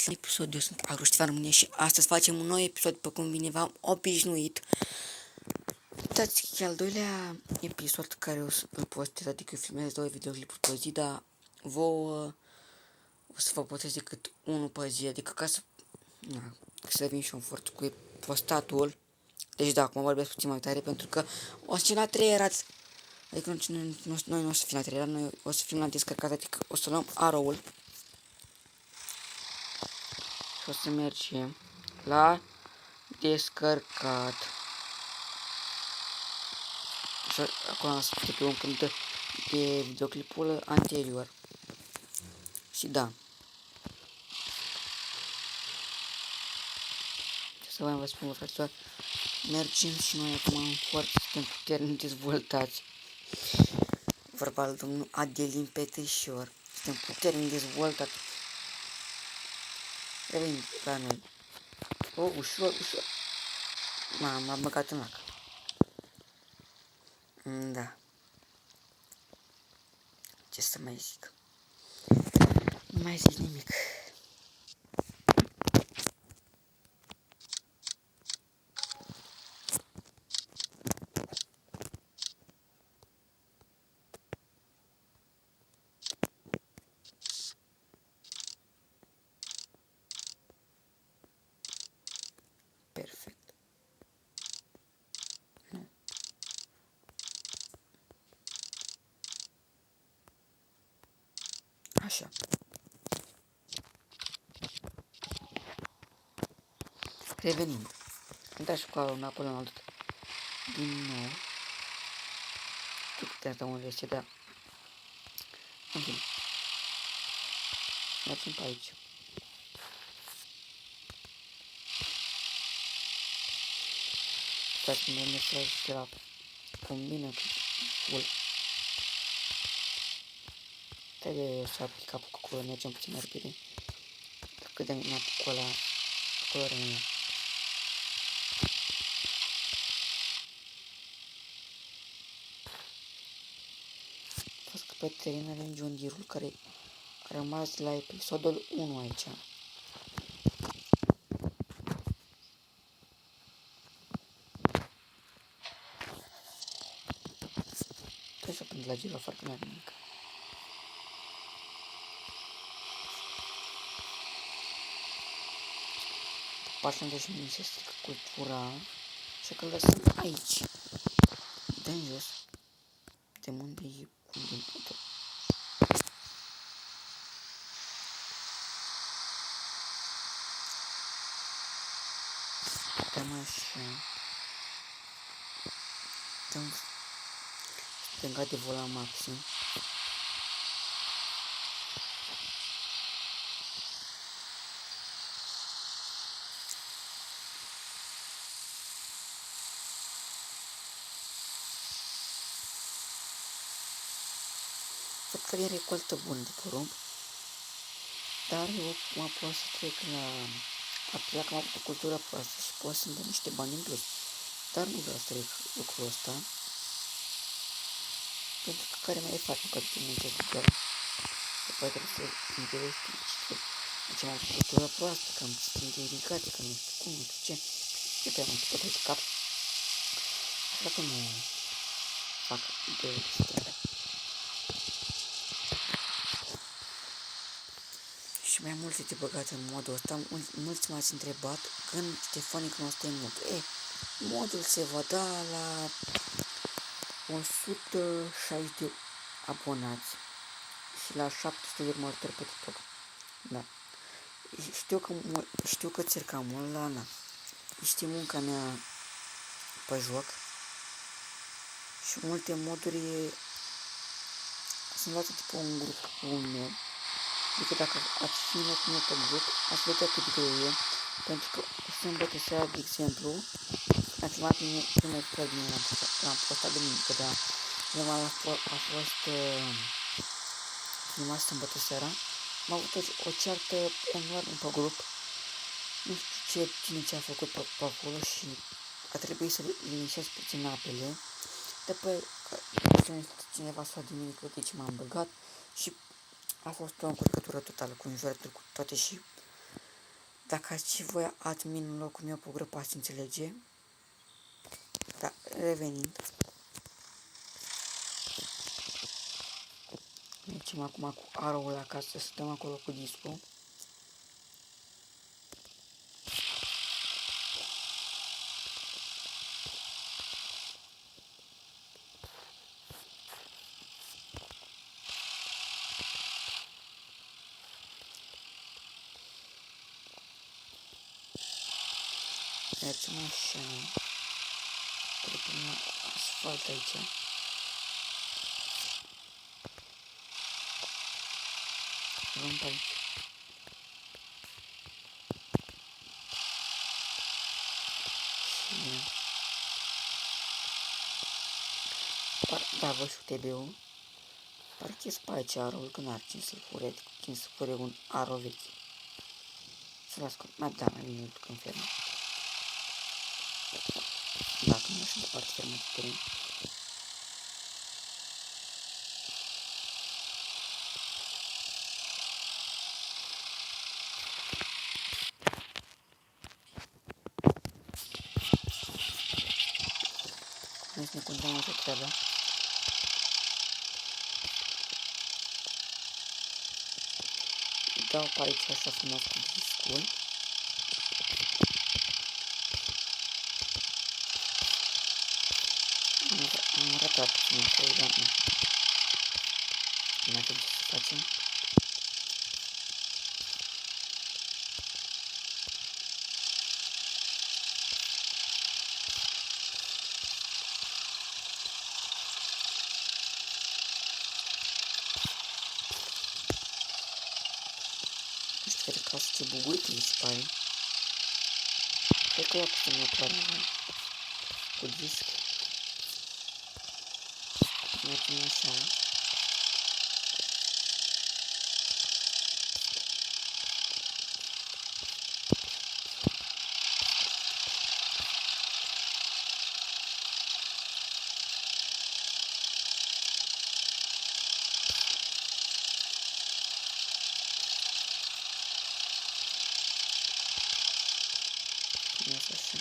la episod, eu sunt Agruștiva România și astăzi facem un nou episod, pe cum bine v-am obișnuit. Uitați că e al doilea episod care o să-l postez, adică eu filmez 2 videoclipuri pe zi, dar vouă o să vă postez decât unul pe zi, adică ca să vin și un fort cu postatul. Deci da, acum vorbesc puțin mai tare pentru că o să fim la 3 erați. Adică noi nu o să fim la 3 erați, noi o să fim la descărcat, adică o să luăm arrow-ul. Și o să mergem la descărcat. Și acolo am să fie pe un punct de videoclipul anterior. Și da. Ce să vă spun, fraților, mergem și noi acum în fort, suntem puternic dezvoltați. Vorba al domnul Adelin Petrișor. Suntem puternic dezvoltați. Revenim la noi. Ușor. M-am băgat în lac. Da. Ce să mai zic? Nu mai zic nimic. Perfect. Nu. Așa. Revenim. Am dat și cu înapoi în altă. Din nou. Tu puteai da unde este, da. În fine. Mergem pe aici. Uitați-mă, mă trage de la combină cu full. Trebuie să aplic capul cu acolo, mergem puțin mai repede. Cât de mine cu ăla, acolo rămâne. A fost că pe teren avem John Deere-ul care a rămas la episodul 1 aici. Trebuie să prind la girafă, nu are nimic. Partea unde și mi se strică cultura, așa că îl lăsăm aici. Dă-n jos. De unde e? Unde e? Dăm așa. Dăm stânga de vol la maxim. Văd că e recoltă bună de porumb. Dar eu mă pot să trec la aplica că am avut o cultură proastă și pot să-mi dă niște bani în plus. Dar nu vreau să trec lucrul ăsta. Pentru că care mai e foarte că tu muncesc cu chiar. Apoi trebuie să investești. Deci am avut o cultură proastă, că am schimb de irigate, că nu știu cum, nu știu ce. Și pe am tot de cap. Așa că nu fac de strada. Și mai mult de băgat în modul ăsta, mulți m-ați întrebat când Ștefanic nostru e mult. Modul se va da la 160 de abonați și la 700 de urmăritori pe TikTok. Da. Știu că țir cam mult la Ana. Știi munca mea pe joc și multe moduri sunt luate pe un grup cu un meu. Adică dacă ați filmat cu mine pe grup, ați vedea cât de greu e. Pentru că sâmbătă seara, de exemplu, am filmat primul episod din l-am postat duminică, dar a fost filmat sâmbătă seara. Am avut o ceartă enormă pe grup. Nu știu cine ce a făcut pe acolo și a trebuit să linișesc puțin apele. După cineva s-a duminică de ce m-am băgat și a fost o încurcătură totală cu înjurături cu toate și Dacă ați și voi admin în locul meu pe grupă, ați înțelege. Da, revenind. Mergem acum cu arrow-ul acasă, să stăm acolo cu discul. Mergem așa. Trecem la asfalt aici. Luăm pe aici. Da, vă știu TB-ul. Parcă e pe aici arrow-ul, că n-ar cine să fure un arrow vechi. Să las mai da, mai bine duc în fermă. Dacă nu așa departe fermă de teren. Noi să ne continuăm pe treaba. Dau pe aici așa frumos cu discul. Am ratat puțin acolo, dar nu. Nu avem ce să facem. Nu știu, cred că asta ce buguit mi se pare. Cred că ia puțin motoare cu disc. Mergem așa. Mergem așa.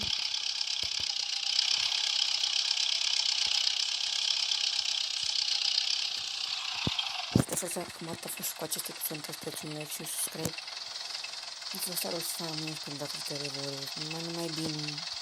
Asta cam atât a fost cu acest episod. Sper un like și un subscribe. Nu vă stau să fac mine când dați de numai bine.